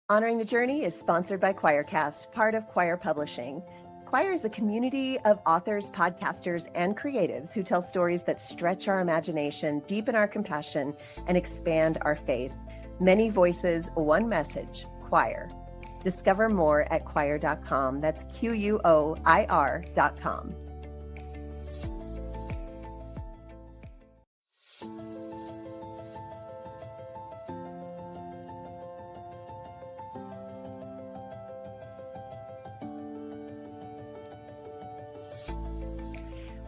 Honoring the Journey is sponsored by Choircast, part of Choir Publishing. Choir is a community of authors, podcasters, and creatives who tell stories that stretch our imagination, deepen our compassion, and expand our faith. Many voices, one message, Choir. Discover more at choir.com. That's QUOIR.com.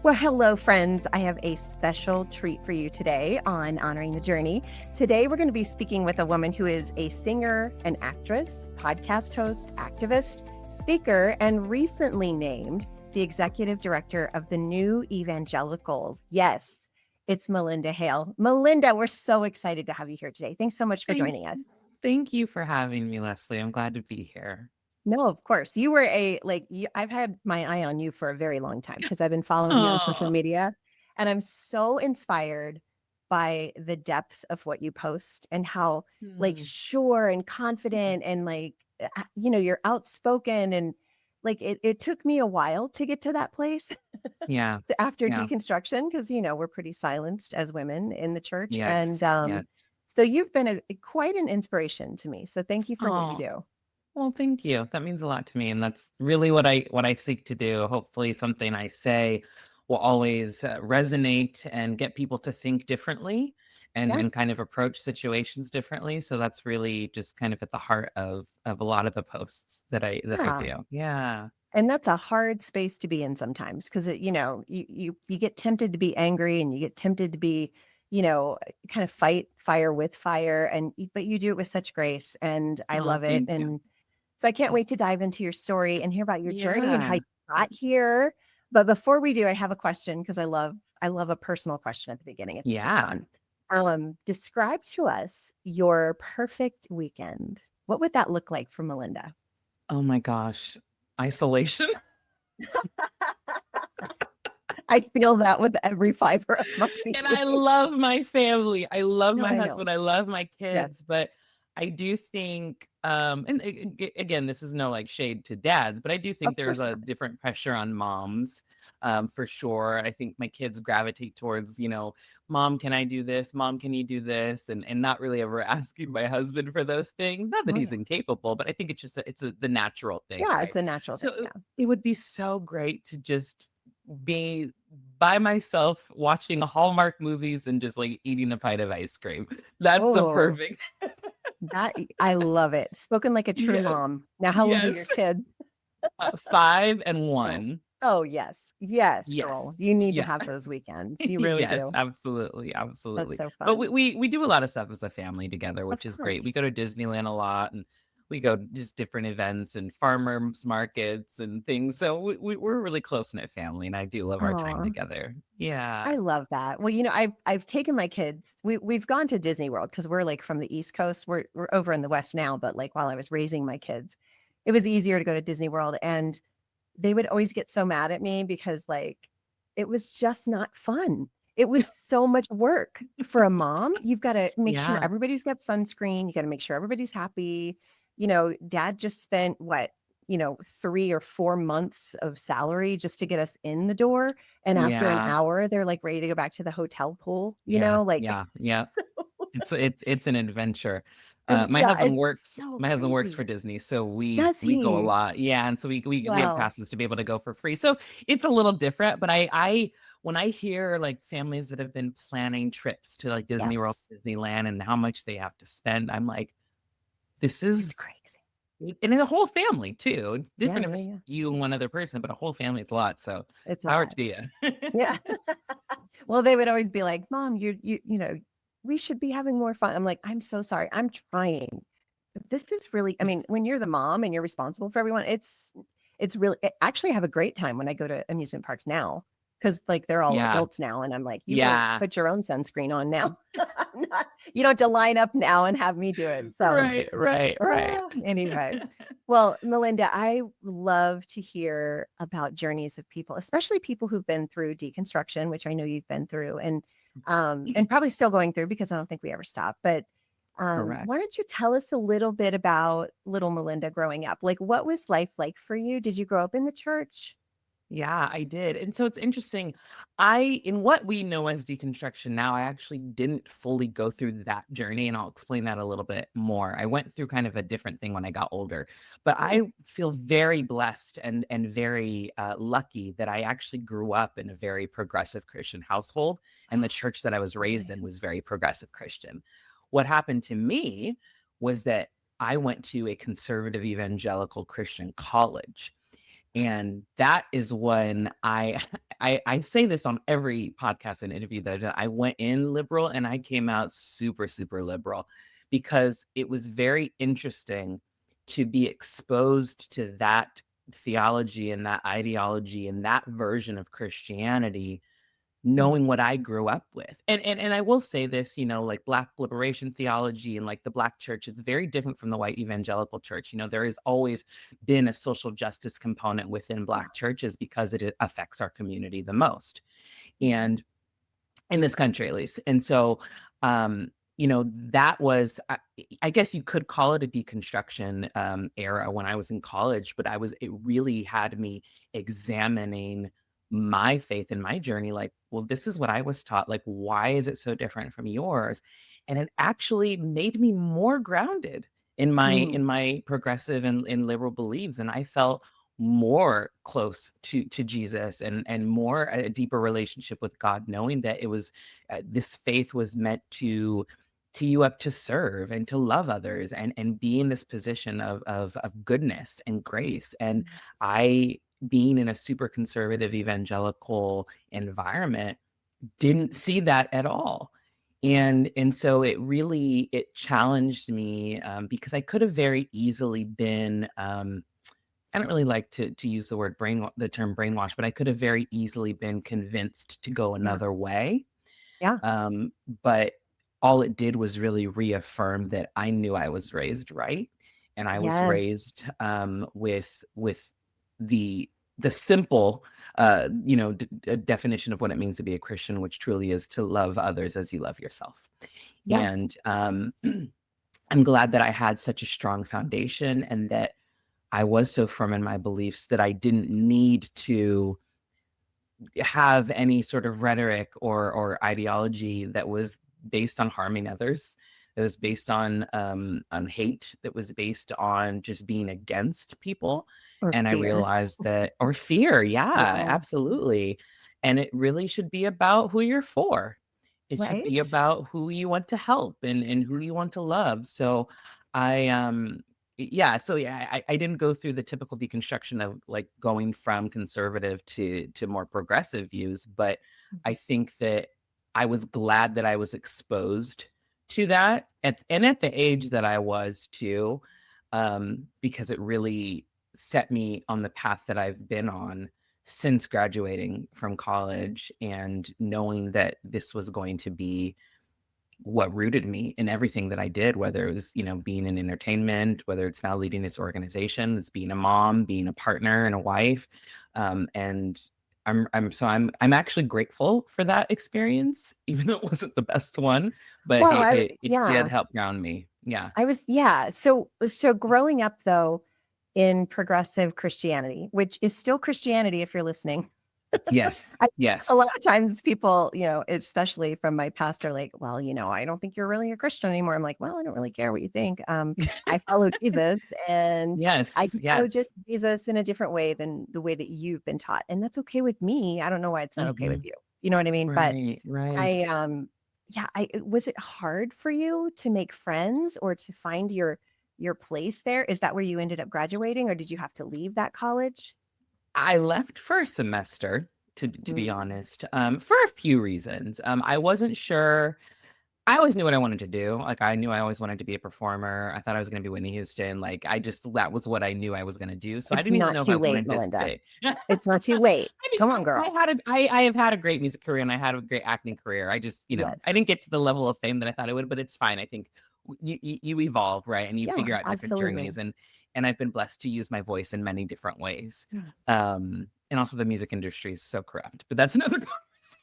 Well, hello, friends. I have a special treat for you today on Honoring the Journey. Today, we're going to be speaking with a woman who is a singer, an actress, podcast host, activist, speaker, and recently named the executive director of the new Evangelicals. Yes, it's Malynda Hale. Malynda, we're so excited to have you here today. Thanks so much for joining us. Thank you for having me, Leslie. I'm glad to be here. No, of course. You were I've had my eye on you for a very long time because I've been following you on social media, and I'm so inspired by the depth of what you post and how sure and confident and you're outspoken, and it took me a while to get to that place Yeah. after Yeah. deconstruction, because we're pretty silenced as women in the church. Yes. And Yes. so you've been quite an inspiration to me. So thank you for what you Oh, do. well, thank you. That means a lot to me, and that's really what I seek to do. Hopefully, something I say will always resonate and get people to think differently and Yeah. and kind of approach situations differently. So that's really just kind of at the heart of a lot of the posts that I Yeah. do. Yeah. And that's a hard space to be in sometimes, because you get tempted to be angry, and you get tempted to be, kind of fight fire with fire, but you do it with such grace, and I Oh, love it. thank you. And so I can't wait to dive into your story and hear about your journey and how Yeah. you got here. But before we do, I have a question, because I love a personal question at the beginning. It's just Yeah. fun. Describe to us your perfect weekend. What would that look like for Malynda? Oh my gosh. Isolation. I feel that with every fiber of my And I being. love my family. I love No, my I know. husband. I love my Yes. kids, but I do think, again, this is no like shade to dads, but I do think Of there's course a not. different pressure on moms, for sure. I think my kids gravitate towards, mom, can I do this? Mom, can you do this? And not really ever asking my husband for those things. Not that Oh, he's yeah. incapable, but I think it's just the natural thing, Yeah, right? it's a natural So thing. Yeah. it would be so great to just be by myself watching Hallmark movies and just like eating a pint of ice cream. That's the Oh, perfect. I love it. Spoken like a true Yes. mom. Now, how old are your Yes. kids? 5 and Oh. 1. Oh, yes. Yes, girl. Yes. You need to Yeah. have those weekends. You really Yes, do. absolutely, That's absolutely. so But fun. we do a lot of stuff as a family together, Of which is great. We course. go to Disneyland a lot, and we go to just different events and farmers markets and things. So we're a really close-knit family, and I do love our time Aw, together. Yeah. I love that. Well, I've taken my kids. We've gone to Disney World because we're like from the East Coast. We're over in the West now, but like while I was raising my kids, it was easier to go to Disney World, and they would always get so mad at me because it was just not fun. It was so much work for a mom. You've got to make sure Yeah. everybody's got sunscreen. You got to make sure everybody's happy. Dad just spent what, 3 or 4 months of salary just to get us in the door. And after an Yeah. hour, they're like ready to go back to the hotel pool, Yeah. like, Yeah. Yeah. It's an adventure. My yeah, husband it's works so my husband works for crazy. Disney, so we Does we go a he? lot. Yeah, and so we have Well, passes to be able to go for free. So it's a little different, but I when I hear like families that have been planning trips to like Disney World, yes, Disneyland, and how much they have to spend, I'm like, this it's is crazy. and in a whole family too. It's Yeah, different if yeah, it's yeah. you and one other person, but a whole family, it's a lot. So It's a power lot. to you. Yeah. Well, they would always be like, "Mom, we should be having more fun." I'm like, "I'm so sorry. I'm trying." But this is really, I mean, when you're the mom and you're responsible for everyone, it's really, actually, I have a great time when I go to amusement parks now, because like they're all Yeah. adults now, and I'm like, "You better Yeah. put your own sunscreen on now." You don't have to line up now and have me do it. So, Right, right, right. anyway. Well, Malynda, I love to hear about journeys of people, especially people who've been through deconstruction, which I know you've been through, and probably still going through, because I don't think we ever stop. But Correct. Why don't you tell us a little bit about little Malynda growing up? Like, what was life like for you? Did you grow up in the church? Yeah, I did. And so it's interesting. In what we know as deconstruction now, I actually didn't fully go through that journey. And I'll explain that a little bit more. I went through kind of a different thing when I got older, but Oh, I feel very blessed and very lucky that I actually grew up in a very progressive Christian household. And the church that I was raised okay. in was very progressive Christian. What happened to me was that I went to a conservative evangelical Christian college. And that is when I say this on every podcast and interview that I've done. I went in liberal and I came out super, super liberal because it was very interesting to be exposed to that theology and that ideology and that version of Christianity, Mm, knowing what I grew up with. And I will say this, like Black liberation theology and like the Black church, it's very different from the white evangelical church. There has always been a social justice component within yeah. Black churches because it affects our community the most. Mhm. And in this country at least. And so that was I guess you could call it a deconstruction era when I was in college, but it really had me examining my faith and my journey, like, well, this is what I was taught, like, why is it so different from yours? And it actually made me more grounded in my Mm, progressive and liberal beliefs, and I felt more close to Jesus and more a deeper relationship with God, knowing that it was this faith was meant to tee you up to serve and to love others and be in this position of goodness and grace. And mm, I, being in a super conservative evangelical environment, didn't see that at all. yeah. And so it challenged me, because I could have very easily been, I don't really like to use the term brainwash, but I could have very easily been convinced to go Yeah. another way. Yeah. But all it did was really reaffirm that I knew I was raised right, and I was Yes. raised with the simple definition of what it means to be a Christian, which truly is to love others as you love yourself. Yeah. And I'm glad that I had such a strong foundation and that I was so firm in my beliefs that I didn't need to have any sort of rhetoric or ideology that was based on harming others. That was based on hate. That was based on just being against people. Or And I fear. realized that, or fear, yeah, Yeah. absolutely. And it really should be about who you're for. It should be Right? about who you want to help and who you want to love. So I yeah, I didn't go through the typical deconstruction of like going from conservative to more progressive views, but I Mhm. think that I was glad that I was exposed to that at the age that I was too, because it really set me on the path that I've been on since graduating from college and knowing that this was going to be what rooted me in everything that I did, whether it was, being in entertainment, whether it's now leading this organization, it's being a mom, being a partner and a wife. And I'm actually grateful for that experience, even though it wasn't the best one, but Well, it did yeah. help ground me. Yeah. Yeah. So growing up though in progressive Christianity, which is still Christianity if you're listening. Yes. I A Yes. lot of times people, especially from my pastor, like, well, I don't think you're really a Christian anymore. I'm like, well, I don't really care what you think. I follow Jesus and I Yes. just follow Yes. just Jesus in a different way than the way that you've been taught. And that's okay with me. I don't know why it's not okay with Mhm. you. You know what I mean? But Right. Right. I yeah, was it hard for you to make friends or to find your place there? Is that where you ended up graduating or did you have to leave that college? I left for a semester, to be Mm, honest, for a few reasons. I wasn't sure. I always knew what I wanted to do. Like, I knew I always wanted to be a performer. I thought I was gonna be Whitney Houston. Like, that was what I knew I was gonna do. So I it's didn't even not know if I too late, wanted to Melinda. stay. It's not too late. I mean, Come on, I girl. I have had a great music career and I had a great acting career. I just, Yes. I didn't get to the level of fame that I thought I would, but it's fine. I think you evolve, right? And you Yeah, figure out different absolutely. journeys, and I've been blessed to use my voice in many different ways. Yeah. And also the music industry is so corrupt, but that's another.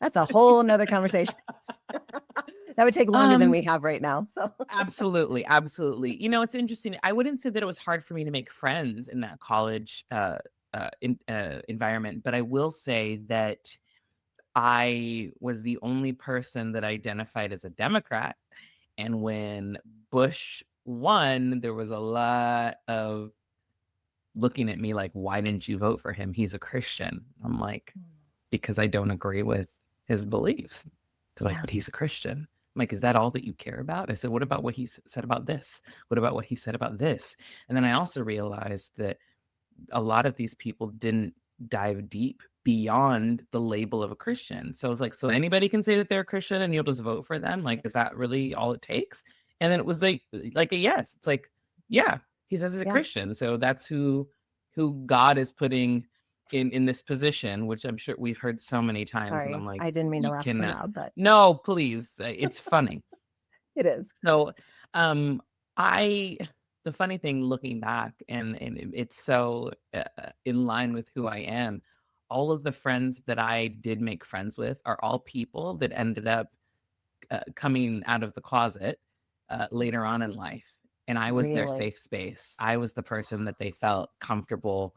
That's a whole nother conversation. That would take longer than we have right now. So Absolutely. Absolutely. It's interesting. I wouldn't say that it was hard for me to make friends in that college environment, but I will say that I was the only person that identified as a Democrat. And when Bush won, there was a lot of looking at me like, why didn't you vote for him? He's a Christian. I'm like, because I don't agree with his beliefs. They're like, but he's a Christian. I'm like, is that all that you care about? I said, what about what he said about this? What about what he said about this? And then I also realized that a lot of these people didn't dive deep beyond the label of a Christian. So it's like, so anybody can say that they're a Christian and you'll just vote for them? Like, is that really all it takes? And then it was like a yes. It's like, yeah, he says he's a Christian. So that's who God is putting in this position, which I'm sure we've heard so many times. Sorry, And I'm like, I didn't mean to you laugh so cannot. loud, but No, please. It's funny. it is. So, I the funny thing looking back, and it's so in line with who I am. All of the friends that I did make friends with are all people that ended up coming out of the closet later on in life, and I was their Really? safe space. I was the person that they felt comfortable.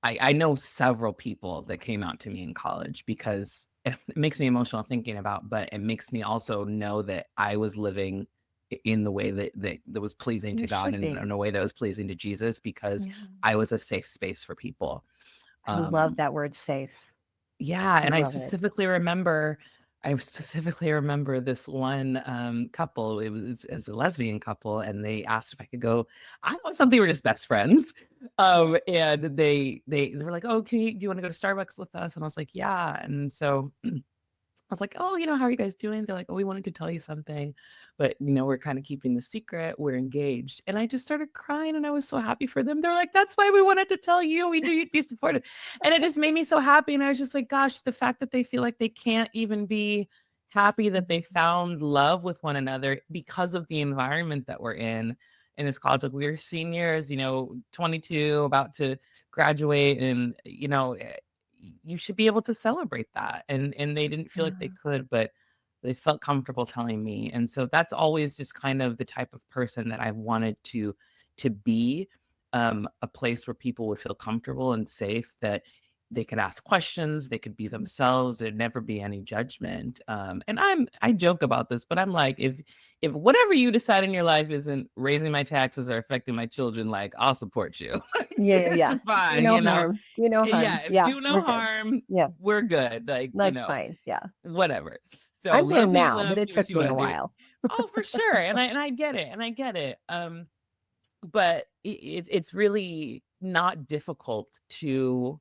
I know several people that came out to me in college because it makes me emotional thinking about, but it makes me also know that I was living in the way that was pleasing to God and in a way that was pleasing to Jesus because I was a safe space for people. I love that word safe. Yeah. And I love it. specifically remember this one couple. It was a lesbian couple, and they asked if I could go. I always thought they were just best friends. And they were like, "Oh, do you want to go to Starbucks with us?" And I was like, "Yeah." And so I was like, "Oh, how are you guys doing?" They're like, "Oh, we wanted to tell you something, but we're kind of keeping the secret. We're engaged." And I just started crying, and I was so happy for them. They're like, "That's why we wanted to tell you. We knew you'd be supportive." And it just made me so happy. And I was just like, gosh, the fact that they feel like they can't even be happy that they found love with one another because of the environment that we're in this college. Like, we were seniors, 22, about to graduate, and you should be able to celebrate that. And they didn't feel like they could, but they felt comfortable telling me. And so that's always just kind of the type of person that I wanted to be, a place where people would feel comfortable and safe, that they could ask questions, they could be themselves, there'd never be any judgment. And I joke about this, but I'm like, if whatever you decide in your life isn't raising my taxes or affecting my children, like, I'll support you. Yeah. Fine, Do no harm. Do no harm. Yeah, do no harm. Yeah, we're good. Like, that's fine. Yeah, whatever. So I'm there love who you now, but love, it do what took you me want a to do. while. Oh, for sure. And I get it. But it's really not difficult to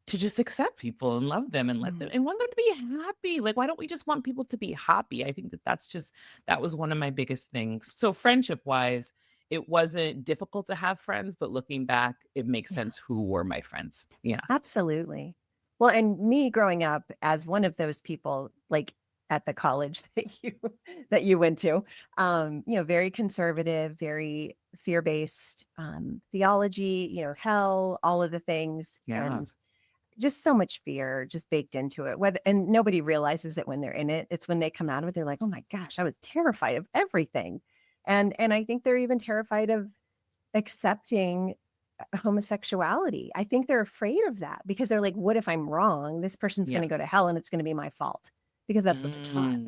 just accept people and love them and let them and want them to be happy. Like, why don't we just want people to be happy? I think that was one of my biggest things. So friendship wise, it wasn't difficult to have friends, but looking back, it makes sense who were my friends. Yeah. Absolutely. Well, and me growing up as one of those people, like at the college that you went to, very conservative, very fear-based theology, hell, all of the things, Yeah. and just so much fear just baked into it. And nobody realizes it when they're in it. It's when they come out of it, they're like, "Oh my gosh, I was terrified of everything," and I think they're even terrified of accepting homosexuality. I think they're afraid of that because they're like, what if I'm wrong? This person's going to go to hell and it's going to be my fault, because that's what they're taught.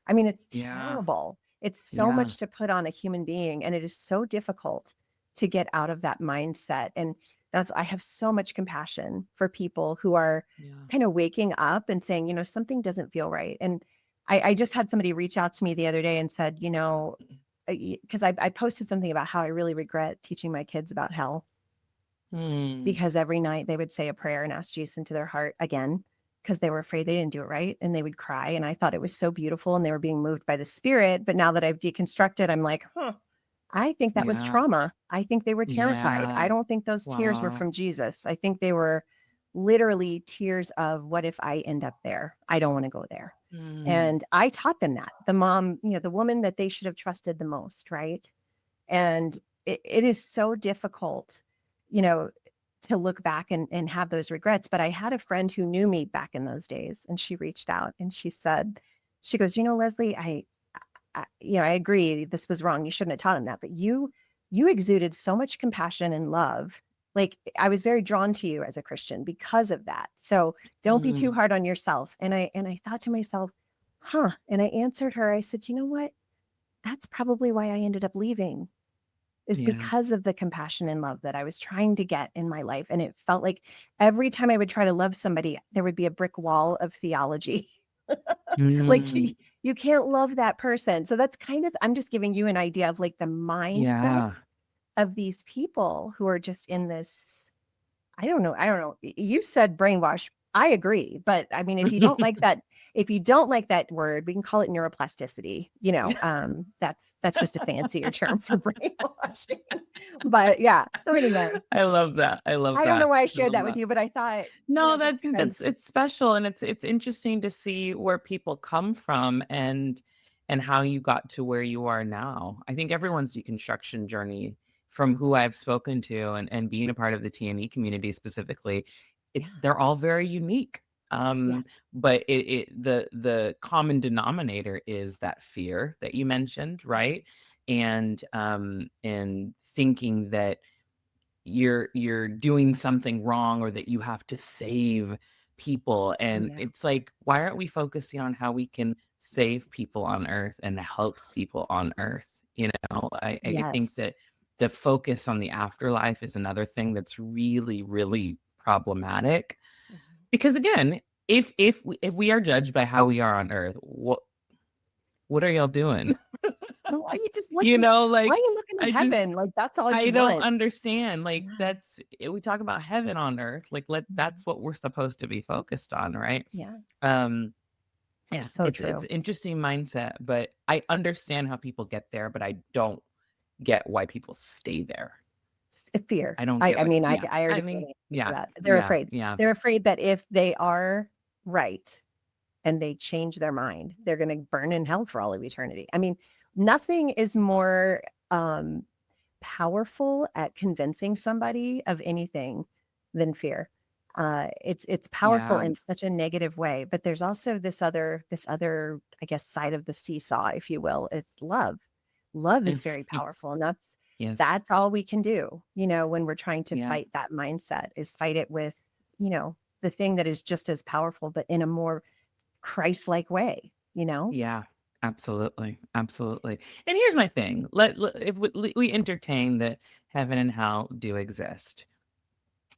I mean, it's terrible. It's so much to put on a human being, and it is so difficult to get out of that mindset. And I have so much compassion for people who are kind of waking up and saying, something doesn't feel right. And I just had somebody reach out to me the other day and said, because I posted something about how I really regret teaching my kids about hell, because every night they would say a prayer and ask Jesus into their heart again, because they were afraid they didn't do it right, and they would cry. And I thought it was so beautiful, and they were being moved by the Spirit. But now that I've deconstructed, I'm like, I think that was trauma. I think they were terrified. I don't think those tears were from Jesus. I think they were literally tears of, what if I end up there? I don't want to go there. And I taught them that. The mom, the woman that they should have trusted the most, right? And it is so difficult, to look back and have those regrets. But I had a friend who knew me back in those days, and she reached out and she said, she goes, Leslie, I agree this was wrong. You shouldn't have taught him that, but you exuded so much compassion and love. Like, I was very drawn to you as a Christian because of that. So don't be too hard on yourself. And I thought to myself, and I answered her, I said, you know what? That's probably why I ended up leaving, is because of the compassion and love that I was trying to get in my life. And it felt like every time I would try to love somebody, there would be a brick wall of theology. Like, you can't love that person. So that's kind of, I'm just giving you an idea of like the mindset of these people who are just in this, I don't know. You said brainwash. I agree. But I mean, if you don't like that word, we can call it neuroplasticity. That's just a fancier term for brainwashing. But yeah. So anyway. I love that. I don't know why I shared that with you, but I thought, no, it's special. And it's interesting to see where people come from and how you got to where you are now. I think everyone's deconstruction journey, from who I've spoken to and being a part of the TNE community specifically, they're all very unique. But the common denominator is that fear that you mentioned, right? And thinking that you're doing something wrong, or that you have to save people. And it's like, why aren't we focusing on how we can save people on earth and help people on earth? I think that the focus on the afterlife is another thing that's really, really problematic. Because again, if we are judged by how we are on earth, what are y'all doing? Why are you just looking? Why are you looking at heaven? Like, that's all I don't understand. Like, we talk about heaven on earth. Like, that's what we're supposed to be focused on, right? Yeah. So it's an interesting mindset, but I understand how people get there, but I don't get why people stay there. Fear. I don't. I already that. They're afraid. Yeah. They're afraid that if they are right and they change their mind, they're going to burn in hell for all of eternity. I mean, nothing is more powerful at convincing somebody of anything than fear. It's powerful in such a negative way, but there's also this other, I guess, side of the seesaw, if you will. It's love. Love is very powerful, and that's all we can do. When we're trying to fight that mindset, is fight it with, the thing that is just as powerful, but in a more Christ-like way. Yeah. Absolutely. And here's my thing. If we entertain that heaven and hell do exist,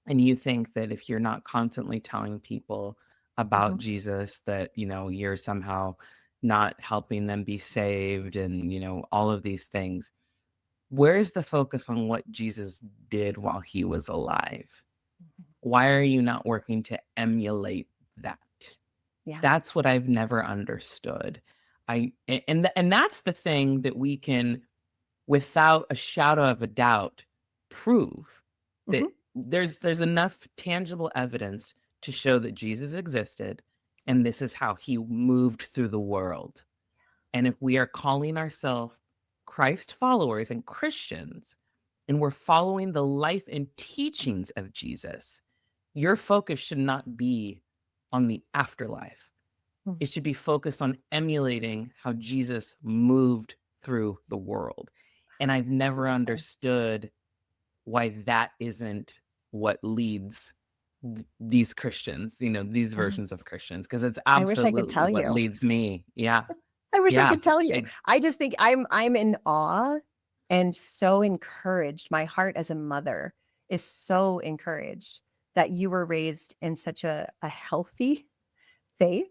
and you think that if you're not constantly telling people about Jesus, that, you're somehow not helping them be saved, and, all of these things, where's the focus on what Jesus did while he was alive? Why are you not working to emulate that? That's what I've never understood. And that's the thing that we can, without a shadow of a doubt, prove that there's enough tangible evidence to show that Jesus existed, and this is how he moved through the world. And if we are calling ourselves Christ followers and Christians, and we're following the life and teachings of Jesus, your focus should not be on the afterlife. It should be focused on emulating how Jesus moved through the world. And I've never understood why that isn't what leads these Christians, these versions of Christians, because it's absolutely what leads me. Yeah. I wish I could tell you. I just think I'm in awe and so encouraged. My heart as a mother is so encouraged that you were raised in such a healthy faith,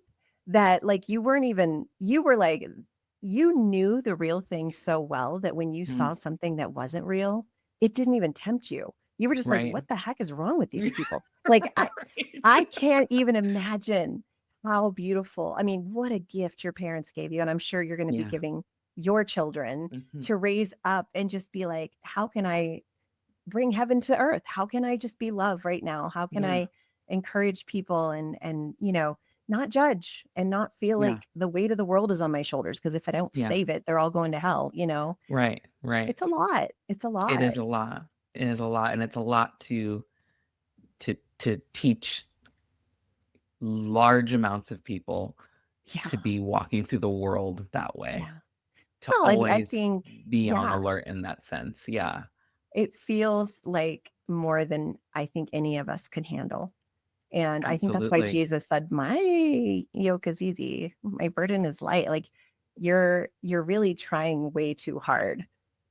that like you knew the real thing so well that when you saw something that wasn't real, it didn't even tempt you. You were just like, what the heck is wrong with these people? Like, I can't even imagine how beautiful. I mean, what a gift your parents gave you. And I'm sure you're going to be giving your children to raise up and just be like, how can I bring heaven to earth? How can I just be love right now? How can I encourage people and not judge and not feel like the weight of the world is on my shoulders? Because if I don't save it, they're all going to hell, Right. It's a lot. It's a lot. It is a lot. And it's a lot to to teach large amounts of people Yeah. to be walking through the world that way. Yeah. To Well, I always think, be on yeah, alert in that sense. Yeah. it feels like more than I think any of us could handle. And I think that's why Absolutely. Jesus said, "My yoke is easy, my burden is light." Like you're really trying way too hard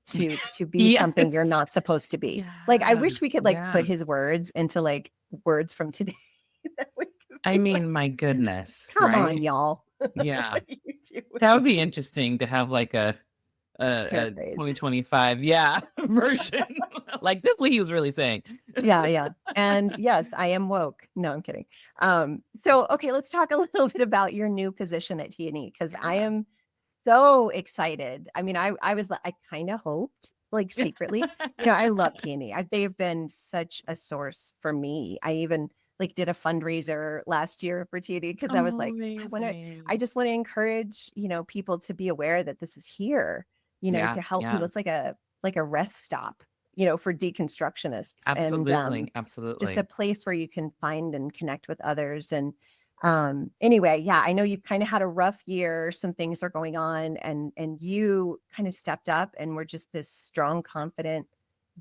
to be something you're Yes. not supposed to be. Like I Yeah. wish we could like Yeah. put his words into like words from today that we could I be like, mean, my goodness, come on, right? y'all. Yeah. What are you doing? That would be interesting to have like a Paraphrase. 2025, yeah, version. Like this what he was really saying. Yeah, yeah. And yes, I am woke. No, I'm kidding. So okay, let's talk a little bit about your new position at T&E because I Yeah. am so excited. I mean, I was I kind of hoped like secretly, I love T&E. They've been such a source for me. I even like did a fundraiser last year for T&E because I was Oh, like, I amazing. just want to encourage, people to be aware that this is here, Yeah, to help people. yeah. It's like a rest stop, for deconstructionists and Absolutely. just a Absolutely. place where you can find and connect with others. And anyway, yeah, I know you've kind of had a rough year. Some things are going on, and you kind of stepped up and were just this strong, confident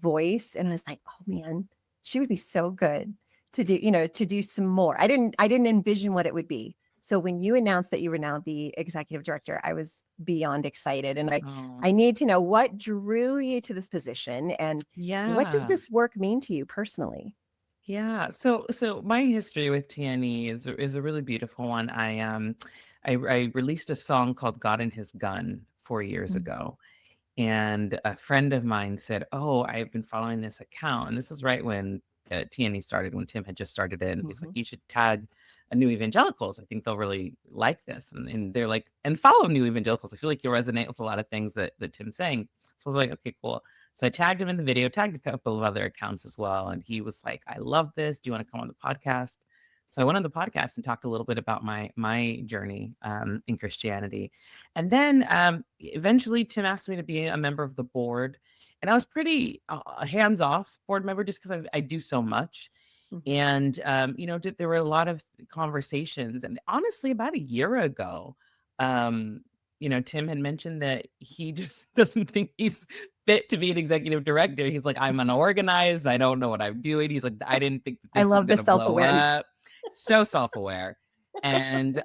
voice. And I was like, oh man, she would be so good to do, to do some more. I didn't envision what it would be. So when you announced that you were now the executive director, I was beyond excited. And Oh, I need to know what drew you to this position and what does yeah. this work mean to you personally? Yeah. So my history with TNE is a really beautiful one. I released a song called God and His Gun 4 years Mm. ago. And a friend of mine said, "Oh, I've been following this account." And this was right when TNE started, when Tim had just started it. And he was like, Mhm. "You should tag a New Evangelicals. I think they'll really like this." And they're like, "And follow New Evangelicals. I feel like you'll resonate with a lot of things that Tim's saying." So I was like, "Okay, cool." So I tagged him in the video, tagged a couple of other accounts as well. And he was like, "I love this. Do you want to come on the podcast?" So I went on the podcast and talked a little bit about my journey in Christianity. And then eventually Tim asked me to be a member of the board. And I was pretty hands-off board member just because I do so much. Mhm. And, there were a lot of conversations. And honestly, about a year ago, Tim had mentioned that he just doesn't think he's fit to be an executive director. He's like, "I'm unorganized. I don't know what I'm doing." He's like, "I didn't think that I this was love the going to blow self-awareness. up." So self-aware. And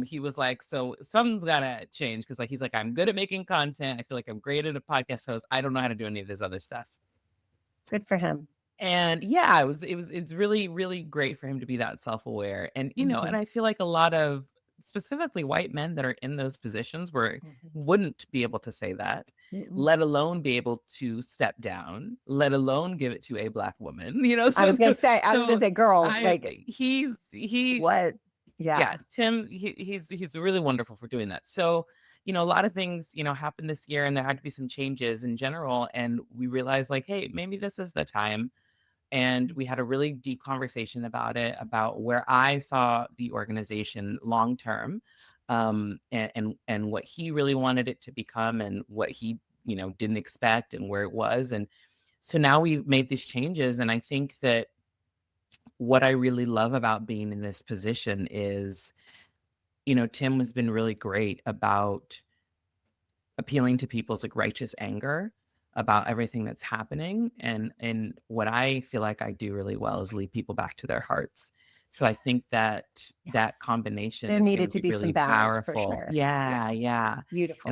he was like, "So something's gotta change." Because like he's like, "I'm good at making content. I feel like I'm great at a podcast host. I don't know how to do any of this other stuff." Good for him. And yeah, it's really, really great for him to be that self-aware. And and Mhm. I feel like a lot of specifically white men that are in those positions where Mhm. wouldn't be able to say that, Mm-mm. let alone be able to step down, let alone give it to a Black woman, I so was gonna so say, so girl, I like he what? yeah, Yeah. Tim, he's really wonderful for doing that. So, a lot of things, happened this year and there had to be some changes in general. And we realized like, hey, maybe this is the time. And we had a really deep conversation about it, about where I saw the organization long term, and what he really wanted it to become and what he, didn't expect and where it was. And so now we've made these changes. And I think that what I really love about being in this position is Tim has been really great about appealing to people's like righteous anger about everything that's happening. And what I feel like I do really well is lead people back to their hearts. So I think that that Yes. combination There is going to needed to be be some really balance for powerful. sure. Yeah. Yeah, yeah. And I Beautiful.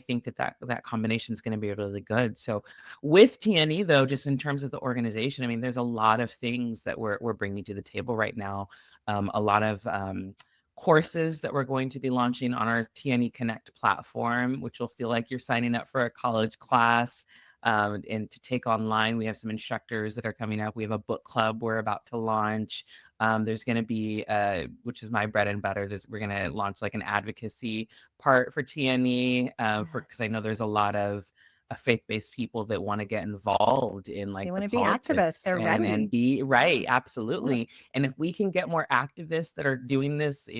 think that combination is going to be really good. So with TNE though, just in terms of the organization, I mean, there's a lot of things that we're bringing to the table right now. A lot of courses that we're going to be launching on our TNE Connect platform, which will feel like you're signing up for a college class. And to take online, we have some instructors that are coming up. We have a book club we're about to launch. There's going to be, which is my bread and butter. We're going to launch like an advocacy part for TNE, because I know there's a lot of faith-based people that want to get involved in They like the want to be activists. politics They're and ready. be Yeah. right, absolutely. And if we can get more activists that are doing this,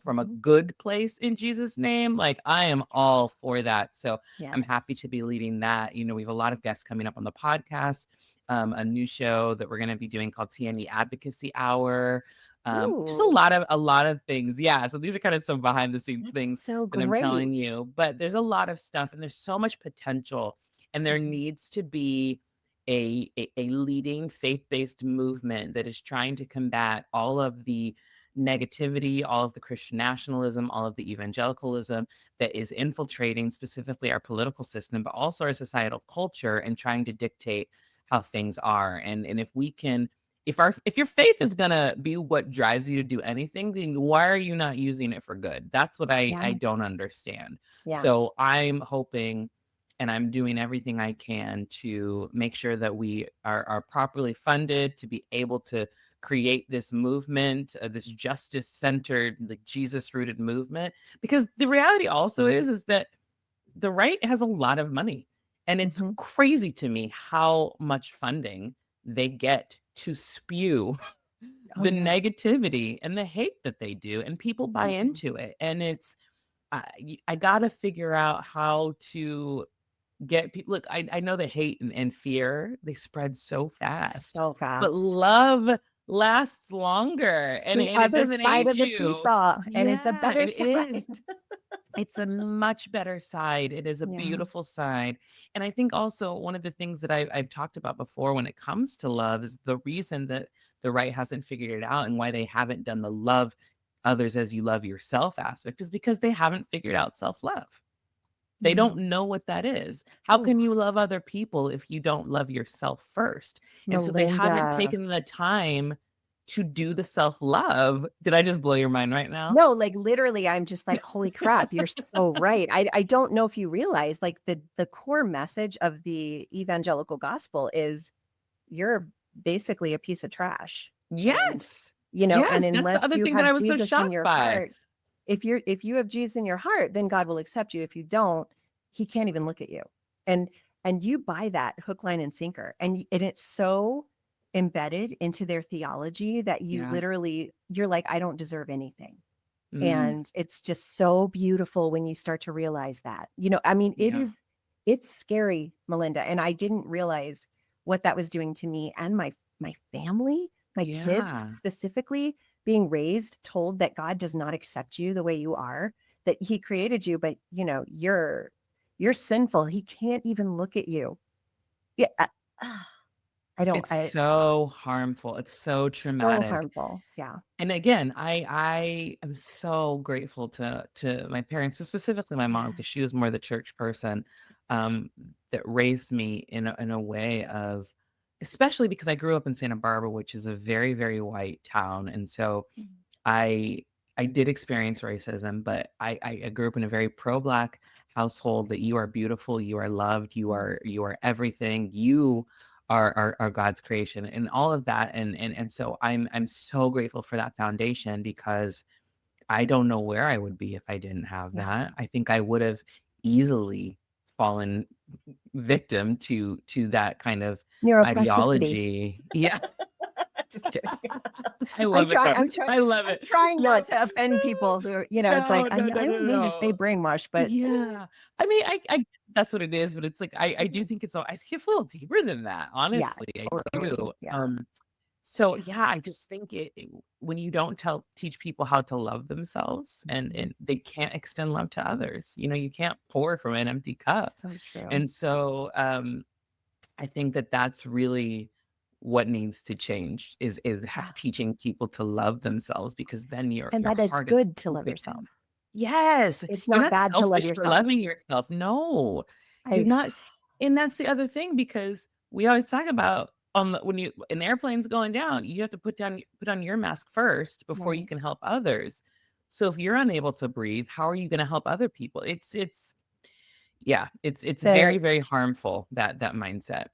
from a Mhm. good place in Jesus' name, like I am all for that. So I'm Yes. happy to be leading that. We have a lot of guests coming up on the podcast. a new show that we're going to be doing called TNE Advocacy Hour. Just a Ooh, lot of things. Yeah. So these are kind of some behind the scenes that's things so that I'm telling great. you, but there's a lot of stuff and there's so much potential, and there Mhm. needs to be a leading faith-based movement that is trying to combat all of the negativity, all of the Christian nationalism, all of the evangelicalism that is infiltrating specifically our political system, but also our societal culture, and trying to dictate how things are. And if we can, if your faith is gonna be what drives you to do anything, then why are you not using it for good? That's what I Yeah, don't understand. yeah. So I'm hoping, and I'm doing everything I can to make sure that we are properly funded to be able to create this movement, this justice centered, like Jesus rooted movement. Because the reality also is that the right has a lot of money, and it's Mhm. crazy to me how much funding they get to spew Oh, the yeah. negativity and the hate that they do, and people buy Mhm. into it. And it's I got to figure out how to get people. Look, I know that hate and fear, they spread so fast, So but fast. love lasts longer, It's and the it other doesn't side of age the you. seesaw, and it's a Yeah, better it is. side. It's a much better side. It is a Yeah. beautiful side. And I think also one of the things that I've talked about before when it comes to love is the reason that the right hasn't figured it out, and why they haven't done the love others as you love yourself aspect, is because they haven't figured out self love. They don't Mm. know what that is. How Ooh, can you love other people if you don't love yourself first? And so they haven't Malynda. taken the time to do the self love. Did I just blow your mind right now? No, like literally, I'm just like, holy crap, you're so right. I don't know if you realize like the core message of the evangelical gospel is you're basically a piece of trash. And Yes. and Yes, that's the unless other you thing that have I was so Jesus in shocked your by. heart, if you have Jesus in your heart, then God will accept you. If you don't, he can't even look at you. And and you buy that hook, line, and sinker. And it's so embedded into their theology that Yeah. you're like, I don't deserve anything. Mm, And it's just so beautiful when you start to realize that. I mean, yeah. it's scary, Malynda, and I didn't realize what that was doing to me and my family, my kids Yeah. specifically, being raised told that God does not accept you the way you are, that he created you, but you're sinful. He can't even look at you. Yeah, I don't It's I so harmful. It's so so traumatic. harmful. Yeah. And again, I am so grateful to my parents, but specifically my mom, because she was Yes. more the church person, um, that raised me in a way of, especially because I grew up in Santa Barbara, which is a very, very white town. And so Mhm. I I did experience racism, but I grew up in a very pro-Black household, that you are beautiful, you are loved, you are everything. You are God's creation and all of that. And so I'm so grateful for that foundation, because I don't know where I would be if I didn't have Yeah. that. I think I would have easily fallen victim to that kind of Neuroplasticity. ideology. Yeah. Just kidding. I I'm love it trying though. I'm trying I love I'm it. trying No, not to offend people who are, it's like, no, no, I no, no, don't mean to say no. brainwash, but Yeah. I mean, I that's what it is, but it's like I Mhm. do think I think it's a little deeper than that, Yeah, honestly. I totally. do. Yeah. So Yeah. yeah, I just think when you don't teach people how to love themselves, and Mhm. they can't extend love to others. You can't pour from an empty cup. So true. And so I think that that's really what needs to change, is Yeah. teaching people to love themselves, because then And your that it's heart is good to love open. yourself. Yes, It's you're not not bad to love selfish for yourself. loving yourself. No, you're I not. And that's the other thing, because we always talk about, when you an airplane's going down, you have to put on your mask first before you right. can help others. So if you're unable to breathe, how are you going to help other people? It's yeah, it's The very, very harmful, that mindset.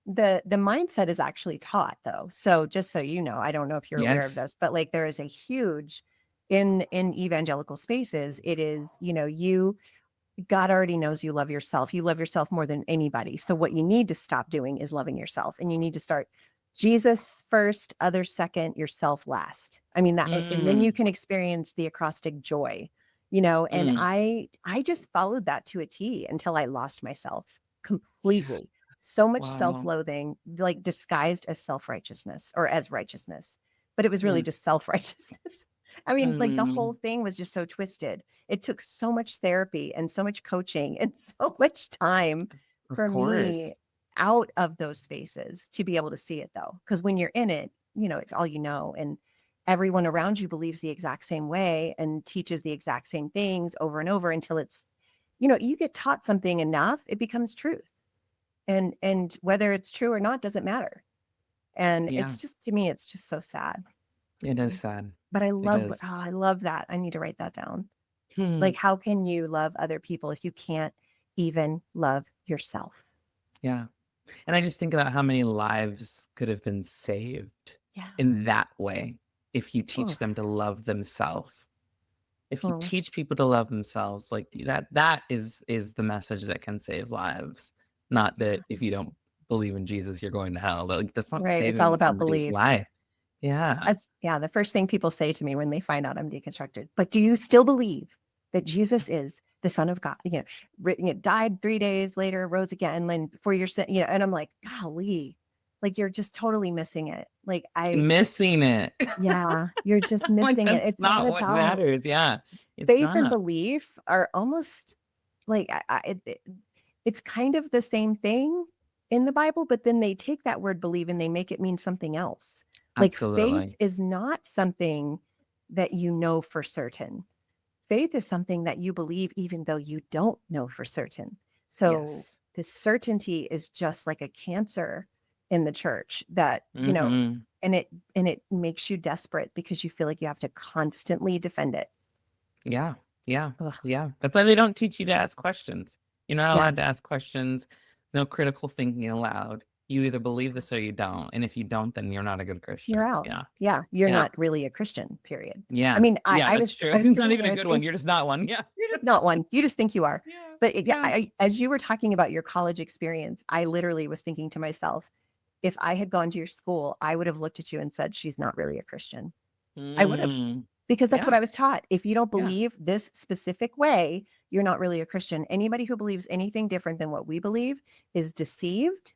the mindset is actually taught though. So just so you know, I don't know if you're aware of Yes. this, but like there is a huge in evangelical spaces, it is, God already knows you love yourself. You love yourself more than anybody. So what you need to stop doing is loving yourself, and you need to start Jesus first, others second, yourself last. I mean that, and then you Mm, can experience the acrostic joy, and mm. I just followed that to a T until I lost myself completely. so much Wow. self-loathing, like disguised as self-righteousness or as righteousness, but it was really Mm, just self-righteousness. I mean, like the whole mm, thing was just so twisted. It took so much therapy and so much coaching and so much time of for course. me out of those spaces to be able to see it though. Because when you're in it, it's all you know. And everyone around you believes the exact same way and teaches the exact same things over and over until it's, you get taught something enough, it becomes truth. And whether it's true or not doesn't matter. And Yeah, it's just, to me, it's just so sad. it is sad. But It is. I love that. I need to write that down. Hmm. Like, how can you love other people if you can't even love yourself? Yeah. And I just think about how many lives could have been saved Yeah. in that way if you teach Oof. them to love themselves. If you Mm. teach people to love themselves, like that is the message that can save lives. Not Yeah. that if you don't believe in Jesus, you're going to hell. Like that's not Right. It's all saving about somebody's belief. life. Yeah. That's, yeah, the first thing people say to me when they find out I'm deconstructed. But do you still believe that Jesus is the Son of God? Died 3 days later, rose again, and for your sin, and I'm like, golly, like you're just totally missing it. Like Missing it. yeah, you're just Like missing it. that's It's not not what about matters. Yeah. It's faith and not. belief are almost like it's kind of the same thing in the Bible, but then they take that word believe and they make it mean something else. Like faith Absolutely. is not something that you know for certain. Faith is something that you believe even though you don't know for certain. So Yes. this certainty is just like a cancer in the church that, Hmm. and it makes you desperate because you feel like you have to constantly defend it. Yeah. Yeah. Ugh, Yeah. That's why they don't teach you to ask questions. You're not yeah, allowed to ask questions. No critical thinking allowed. You either believe this or you don't. And if you don't, then you're not a good you're Christian. out. Yeah. Yeah, you're Yeah. not really a Christian, period. I Yeah. mean, I, Yeah. I That's was true. I was It's not sitting even a there good one. thinking You're just not one. Yeah. you're just not one. You just think you are. Yeah. But yeah, Yeah. as you were talking about your college experience, I literally was thinking to myself, if I had gone to your school, I would have looked at you and said, she's not really a Christian. I would have, Mm, because that's what yeah. I was taught. If you don't Yeah. believe this specific way, you're not really a Christian. Anybody who believes anything different than what we believe is deceived,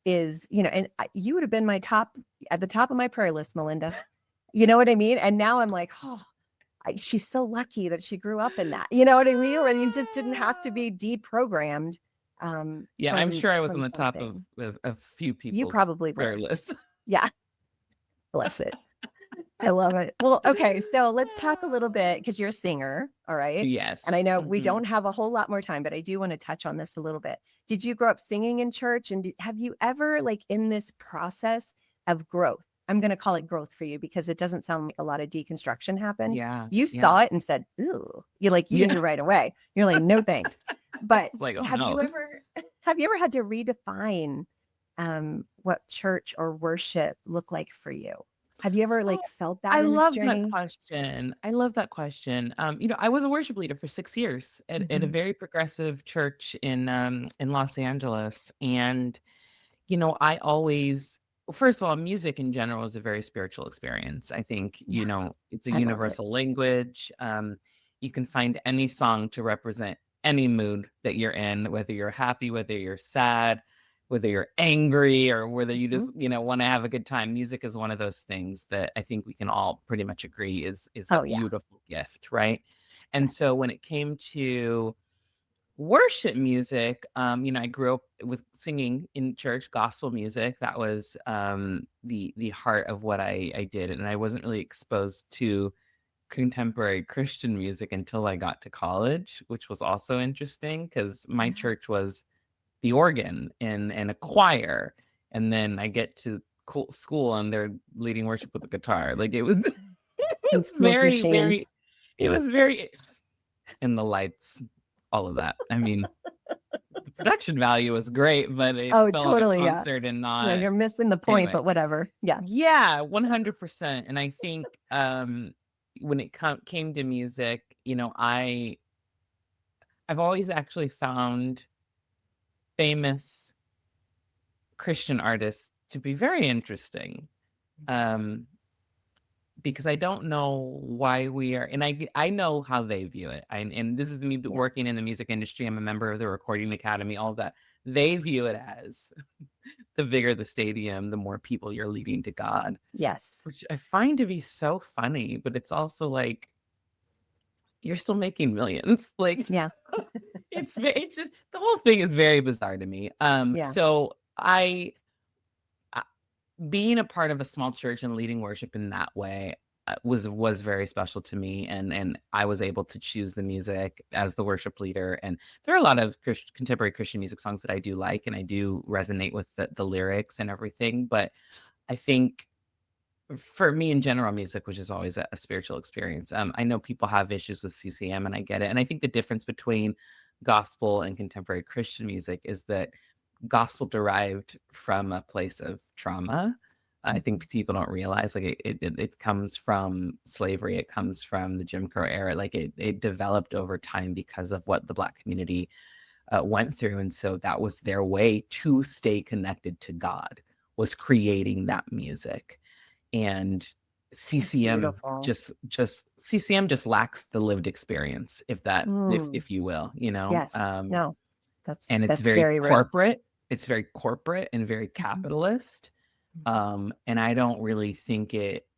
and you would have been at the top of my prayer list, Malynda. You know what I mean? And now I'm like, oh, she's so lucky that she grew up in that. You know what I mean? And you just didn't have to be deprogrammed Yeah. I'm from sure I was on from the top something. of a few You people's probably prayer were. lists. Yeah, bless it. I love it. Well, okay, so let's talk a little bit because you're a singer, all right? And Yes. I know we Hmm. don't have a whole lot more time, but I do want to touch on this a little bit. Did you grow up singing in church? And have you ever, like, in this process of growth? I'm going to call it growth for you because it doesn't sound like a lot of deconstruction happened. Yeah. You Yeah. saw it and said, "Ooh," you Yeah. knew right away. You're like, "No, thanks." But It's like, oh have no. you ever, have you ever had to redefine what church or worship look like for you? Have you ever like Oh, felt that I in this love that journey? question. I love that question. I was a worship leader for 6 years at a Mhm. very progressive church in Los Angeles. And, I always first of all, music in general is a very spiritual experience. I think, Yeah, it's a I love it. universal language. You can find any song to represent any mood that you're in, whether you're happy, whether you're sad, whether you're angry, or whether you just, Mhm. want to have a good time. Music is one of those things that I think we can all pretty much agree is a Oh, yeah. beautiful gift, right? And Yes. so when it came to worship music, I grew up with singing in church, gospel music. That was the heart of what I did. And I wasn't really exposed to contemporary Christian music until I got to college, which was also interesting because my Yeah. church was the organ and a choir. And then I get to school and they're leading worship with a guitar. Like it was, it And was smoke very, very, machines. it was very, and the lights, all of that. I mean, the production value was great, but it Oh, felt like a totally, yeah. concert and Yeah, not you're missing the point, anyway. but whatever. Yeah. Yeah, 100%. And I think when it came to music, I've always actually found famous Christian artists to be very interesting. Um because I don't know why we are, and I know how they view it. And this is me Yeah. working in the music industry. I'm a member of the Recording Academy, all of that. They view it as the bigger the stadium, the more people you're leading to God, Yes. which I find to be so funny, but it's also like you're still making millions. Like Yeah. it's just, the whole thing is very bizarre to me. Yeah. So I being a part of a small church and leading worship in that way was very special to me, and I was able to choose the music as the worship leader. And there are a lot of contemporary Christian music songs that I do like, and I do resonate with the lyrics and everything. But I think for me in general, music, which is always a spiritual experience. I know people have issues with CCM, and I get it. And I think the difference between gospel and contemporary Christian music is that gospel derived from a place of trauma. I Mhm. think people don't realize, like, it comes from slavery. It comes from the Jim Crow era. Like it developed over time because of what the Black community went through, and so that was their way to stay connected to God, was creating that music. And That's CCM beautiful. just lacks the lived experience, if that, Mm. if you will, you know. Yes. No, that's And it's that's very very real. corporate. It's very corporate and very Mhm. capitalist. Mhm. And I don't really think it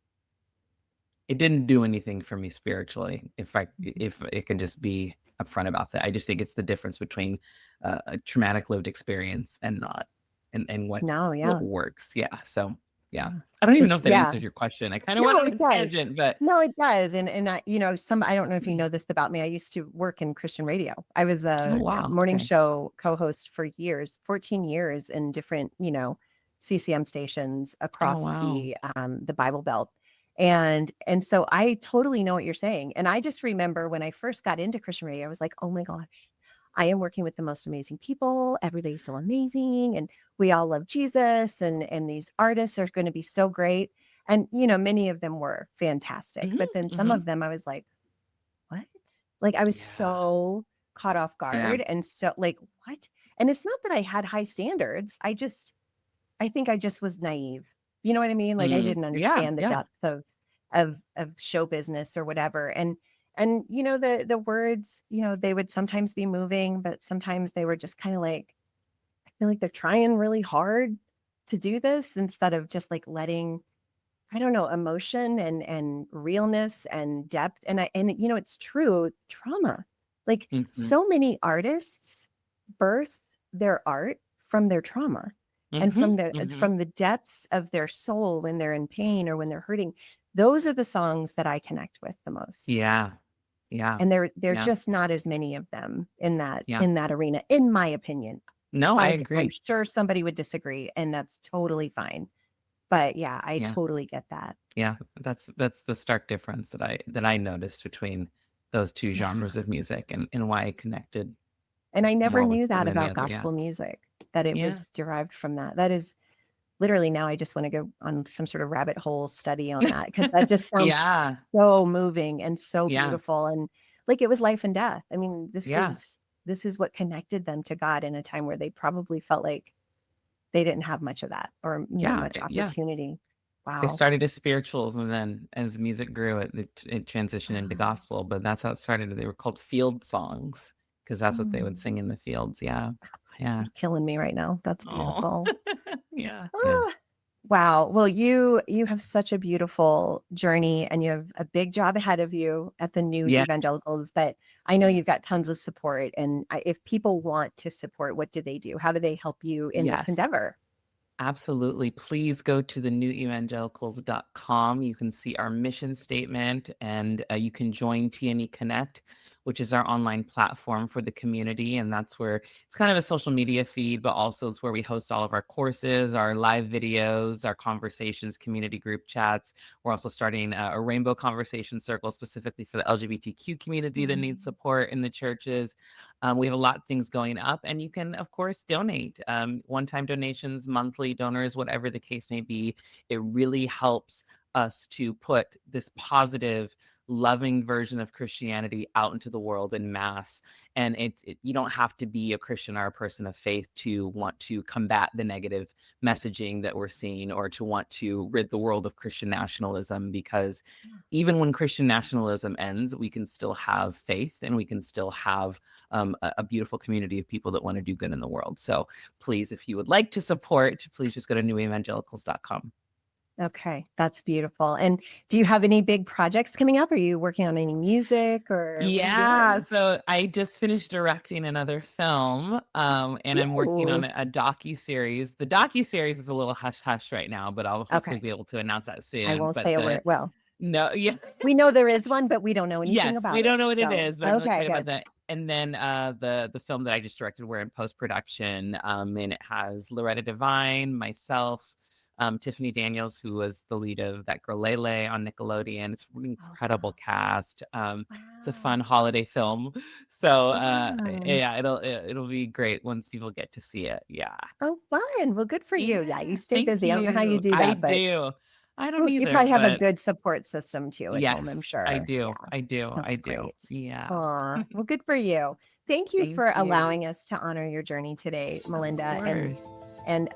didn't do anything for me spiritually, Mhm. if it can just be upfront about that. I just think it's the difference between a traumatic lived experience and not, and No, what yeah. works. Yeah. So yeah. Yeah. I don't even know It's if that yeah. answers your question. I kind of went No, on a it does. tangent, but No, it does. And I, I don't know if you know this about me. I used to work in Christian radio. I was oh a wow. morning Okay. show co-host for years, 14 years in different, CCM stations Oh across wow. the Bible Belt. And so I totally know what you're saying. And I just remember when I first got into Christian radio, I was like, oh my gosh, I am working with the most amazing people. Every day is so amazing. And we all love Jesus. And these artists are going to be so great. And, many of them were fantastic. Hmm. But then some Hmm. of them I was like, what? Like I was Yeah. so caught off Yeah. guard and so like, what? And it's not that I had high standards. I think I just was naive. You know what I mean? Like I Mm, didn't yeah. understand the Yeah. depth of show business or whatever. And the words, they would sometimes be moving, but sometimes they were just kind of like, I feel like they're trying really hard to do this instead of just like letting, I don't know, emotion and realness and depth. And it's true, trauma. Like Hmm. so many artists birth their art from their trauma and Hmm. from the Hmm. from the depths of their soul when they're in pain or when they're hurting. Those are the songs that I connect with the most. Yeah. Yeah. And there Yeah. just not as many of them in that Yeah. in that arena, in my opinion. No, I I'm agree. sure somebody would disagree, and that's totally fine. But yeah, I Yeah. totally get that. Yeah. That's the stark difference that I noticed between those two Yeah. genres of music, and why I connected And I never more with knew one that than the about other. Yeah. gospel music, that it Yeah. was derived from that. That is literally now I just want to go on some sort of rabbit hole study on that because that just sounds Yeah. so moving and so Yeah. beautiful and like it was life and death. I mean, Yeah. this is what connected them to God in a time where they probably felt like they didn't have much of that or, Yeah. much Yeah. opportunity. They Wow. started as spirituals, and then as music grew, it transitioned into gospel. But that's how it started. They were called field songs because that's what they would Mm. sing in the fields. Yeah. Yeah. You're killing me right now. That's Oh. beautiful. Yeah. Yeah. Ah, wow. Well, you have such a beautiful journey and you have a big job ahead of you at the new Yeah. evangelicals, but I know you've Yes. got tons of support. And if people want to support, what do they do? How do they help you in this Yes. endeavor? Absolutely. Please go to thenewevangelicals.com. You can see our mission statement, and you can join TNE Connect, which is our online platform for the community. And that's where it's kind of a social media feed, but also it's where we host all of our courses, our live videos, our conversations, community group chats. We're also starting a rainbow conversation circle specifically for the LGBTQ community that needs Mm. support in the churches. We have a lot of things going up, and you can, of course, donate, one time donations, monthly donors, whatever the case may be. It really helps us to put this positive, loving version of Christianity out into the world in mass. And you don't have to be a Christian or a person of faith to want to combat the negative messaging that we're seeing, or to want to rid the world of Christian nationalism, because even when Christian nationalism ends, we can still have faith, and we can still have a beautiful community of people that want to do good in the world. So please, if you would like to support, please just go to newevangelicals.com. Okay, that's beautiful. And do you have any big projects coming up? Are you working on any music, or what are you Yeah, doing? so I just finished directing another film, and I'm working on Ooh, a docu-series. The docu-series is a little hush-hush right now, but I'll hopefully okay. be able to announce that I soon. won't But say a word. Well, no, yeah. we know there is one, but we don't know anything Yes, we about it. don't know what it So, is, but I'm really okay, excited about good. that. And then the film that I just directed, we're in post-production, and it has Loretta Devine, myself, Tiffany Daniels, who was the lead of That Girl Lele on Nickelodeon. It's an Oh, incredible cast. It's a wow. fun holiday film, so Fun. yeah, it'll be great once people get to see it. Yeah, Oh, fun. Well, good for you. Yeah, you yeah. stay Thank busy. I don't know how you you. do I that, but do. I don't you either, probably have a but good support system too at home, I'm yes, I sure. Yeah, do. I do. I that's do. great. Yeah. Aw, well, good for you. Thank you Thank for you. allowing us to honor your journey today, Of Malynda. course. And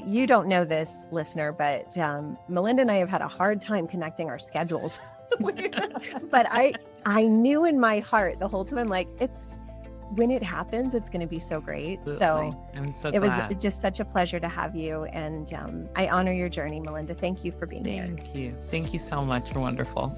you don't know this, listener, but Malynda and I have had a hard time connecting our schedules. But I knew in my heart the whole time, like, when it happens, it's going to be so great. So Absolutely. I'm so it was glad. just such a pleasure to have you, and I honor your journey, Malynda. Thank you for being here. Thank you. Thank you so much. You're wonderful.